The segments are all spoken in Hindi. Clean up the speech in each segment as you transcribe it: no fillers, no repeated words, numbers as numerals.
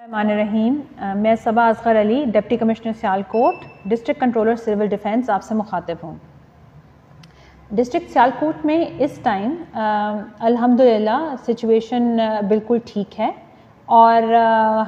रहीम, मैं Saba Asghar Ali, deputy commissioner Sialkot, district controller civil defence आपसे मुखातिब हूँ। डिस्ट्रिक्ट सियालकोट में इस टाइम अल्हम्दुलिल्लाह सिचुएशन बिल्कुल ठीक है और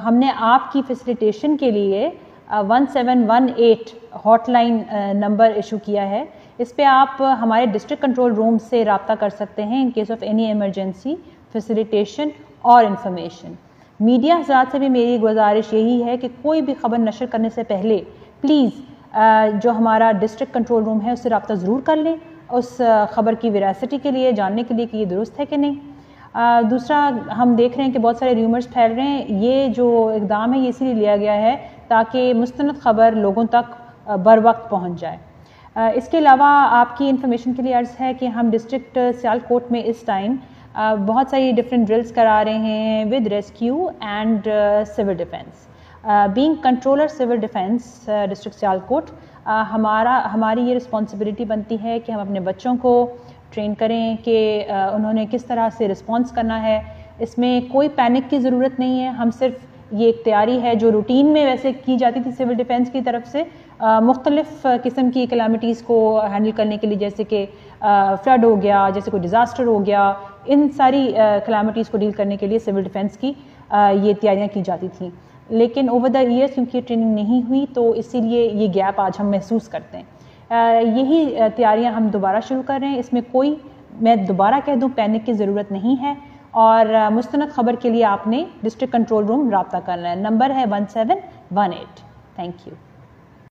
हमने आपकी फैसिलिटेशन के लिए 1718 हॉटलाइन नंबर इशू किया है। इस पे आप हमारे डिस्ट्रिक्ट कंट्रोल रूम से रब्ता कर सकते हैं in case of any emergency, facilitation और इंफॉर्मेशन। मीडिया हज़रात से भी मेरी गुजारिश यही है कि कोई भी ख़बर नशर करने से पहले प्लीज़ जो हमारा डिस्ट्रिक्ट कंट्रोल रूम है उससे रब्ता ज़रूर कर लें, उस ख़बर की वेरासिटी के लिए जानने के लिए कि ये दुरुस्त है कि नहीं। दूसरा, हम देख रहे हैं कि बहुत सारे र्यूमर्स फैल रहे हैं। ये जो इक़दाम है ये इसीलिए लिया गया है ताकि मुस्तनद ख़बर लोगों तक बर वक्त पहुँच जाए। इसके अलावा आपकी इन्फॉर्मेशन के लिए अर्ज़ है कि हम डिस्ट्रिक्ट सियालकोट में इस टाइम बहुत सारी डिफरेंट ड्रिल्स करा रहे हैं with rescue and civil defence. Being controller civil defence district Sialkot, हमारी ये रिस्पॉन्सिबिलिटी बनती है कि हम अपने बच्चों को ट्रेन करें कि उन्होंने किस तरह से रिस्पॉन्स करना है। इसमें कोई पैनिक की ज़रूरत नहीं है। हम सिर्फ ये एक तैयारी है जो रूटीन में वैसे की जाती थी सिविल डिफेंस की तरफ से मुख्तलिफ़ किस्म की कैलामिटीज़ को हैंडल करने के लिए, जैसे कि फ्लड हो गया, जैसे कोई डिज़ास्टर हो गया, इन सारी कैलामिटीज़ को डील करने के लिए सिविल डिफेंस की ये तैयारियां की जाती थी। लेकिन ओवर द ईयर्स क्योंकि ट्रेनिंग नहीं हुई तो इसीलिए ये गैप आज हम महसूस करते हैं। यही तैयारियां हम दोबारा शुरू कर रहे हैं। इसमें कोई, मैं दोबारा कह दूं, पैनिक की ज़रूरत नहीं है और मुस्तनद ख़बर के लिए आपने डिस्ट्रिक्ट कंट्रोल रूम रब्ता करना है। नंबर है 1718। Thank you.